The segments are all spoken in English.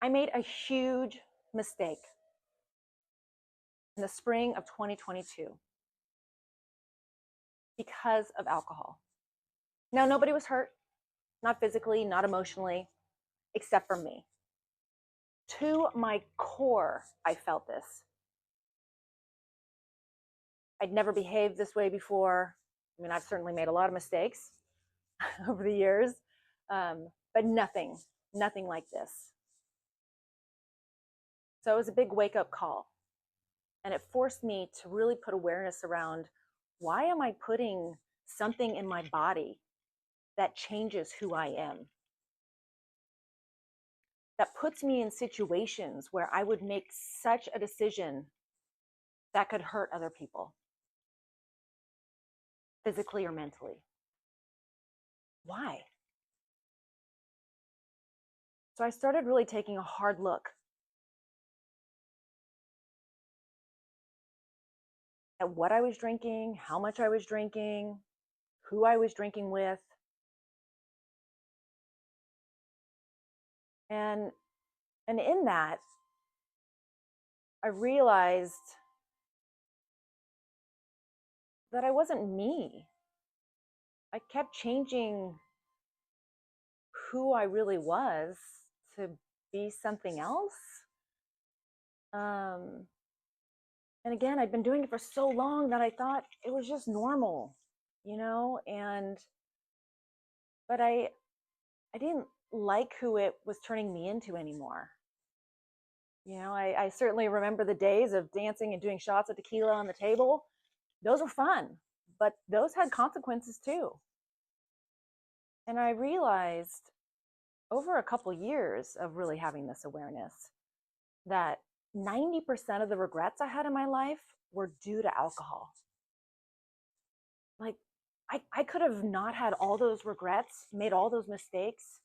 I made a huge mistake in the spring of 2022 because of alcohol. Now, nobody was hurt, not physically, not emotionally, except for me. To my core, I felt this. I'd never behaved this way before. I mean, I've certainly made a lot of mistakes over the years, but nothing like this. So it was a big wake up call. And it forced me to really put awareness around, why am I putting something in my body that changes who I am? That puts me in situations where I would make such a decision that could hurt other people, physically or mentally. Why? So I started really taking a hard look at what I was drinking, how much I was drinking, who I was drinking with. And in that, I realized that I wasn't me. I kept changing who I really was to be something else. And again, I'd been doing it for so long that I thought it was just normal, but I didn't like who it was turning me into anymore. I certainly remember the days of dancing and doing shots of tequila on the table. Those were fun, but those had consequences too. And I realized over a couple years of really having this awareness that 90% of the regrets I had in my life were due to alcohol. Like, I could have not had all those regrets, made all those mistakes,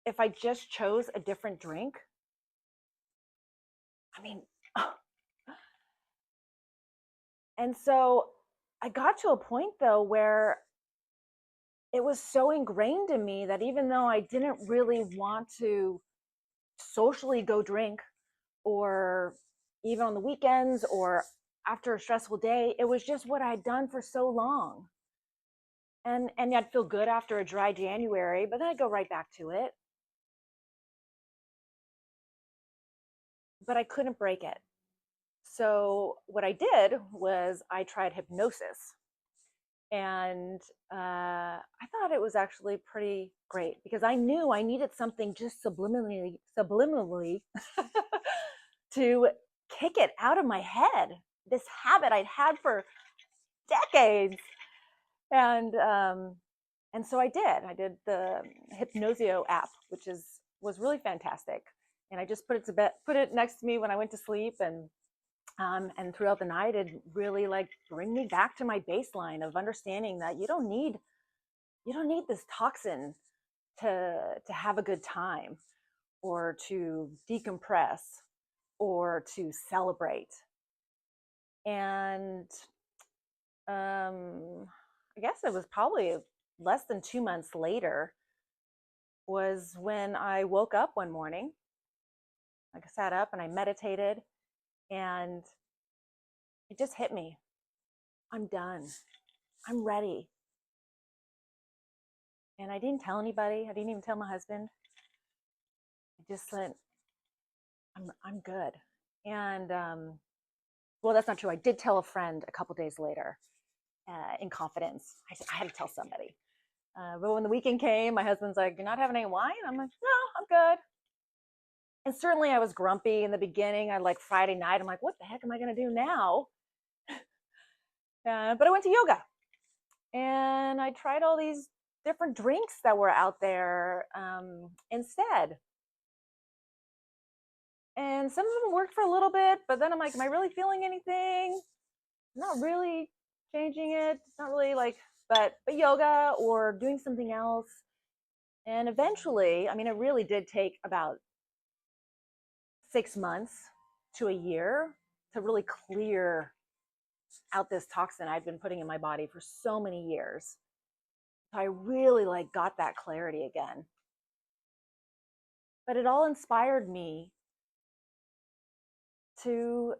if I just chose a different drink. I mean, and so I got to a point though where it was so ingrained in me that even though I didn't really want to socially go drink, or even on the weekends or after a stressful day, it was just what I'd done for so long. And I'd feel good after a dry January, but then I'd go right back to it. But I couldn't break it. So what I did was I tried hypnosis. And I thought it was actually pretty great because I knew I needed something just subliminally to kick it out of my head. This habit I'd had for decades. And so I did the Hypnozio app, which was really fantastic. And I just put it next to me when I went to sleep, and throughout the night, it really like bring me back to my baseline of understanding that you don't need this toxin to have a good time, or to decompress, or to celebrate. And I guess it was probably less than 2 months later was when I woke up one morning. Like, I sat up and I meditated, and it just hit me. I'm done. I'm ready. And I didn't tell anybody. I didn't even tell my husband. I just said, I'm good. And well, that's not true. I did tell a friend a couple days later, in confidence. I said I had to tell somebody. But when the weekend came, my husband's like, "You're not having any wine?" I'm like, "No, I'm good." And certainly I was grumpy in the beginning. I like Friday night. I'm like, "What the heck am I going to do now?" But I went to yoga, and I tried all these different drinks that were out there instead. And some of them worked for a little bit, but then I'm like, am I really feeling anything? Not really changing it. It's not really like, but yoga or doing something else. And eventually, I mean, it really did take about 6 months to a year to really clear out this toxin I'd been putting in my body for so many years. So I really like got that clarity again. But it all inspired me to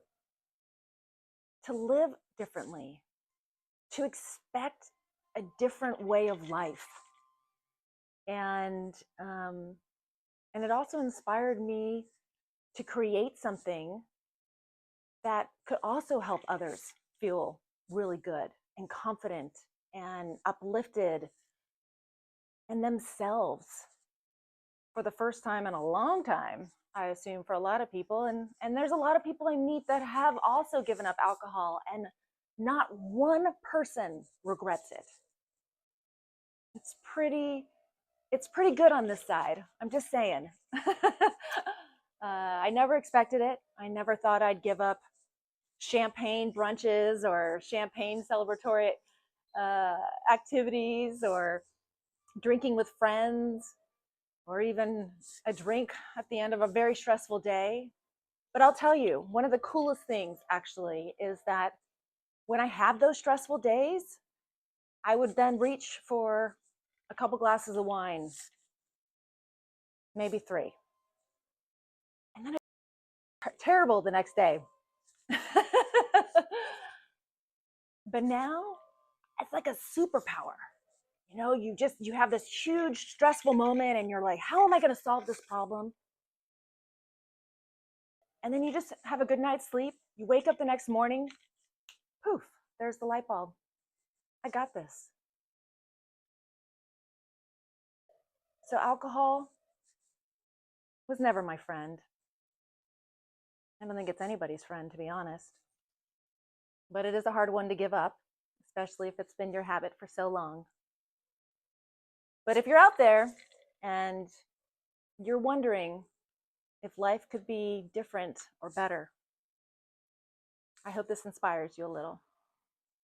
live differently, to expect a different way of life. And it also inspired me to create something that could also help others feel really good and confident and uplifted and themselves for the first time in a long time, I assume, for a lot of people. And there's a lot of people I meet that have also given up alcohol, and not one person regrets it. It's pretty good on this side. I'm just saying. I never expected it. I never thought I'd give up champagne brunches or champagne celebratory activities, or drinking with friends, or even a drink at the end of a very stressful day. But I'll tell you, one of the coolest things actually is that when I have those stressful days, I would then reach for a couple glasses of wine, maybe 3. And then it's terrible the next day. But now it's like a superpower. You know, you have this huge stressful moment and you're like, how am I going to solve this problem? And then you just have a good night's sleep. You wake up the next morning, poof, there's the light bulb. I got this. So alcohol was never my friend. I don't think it's anybody's friend, to be honest. But it is a hard one to give up, especially if it's been your habit for so long. But if you're out there and you're wondering if life could be different or better, I hope this inspires you a little.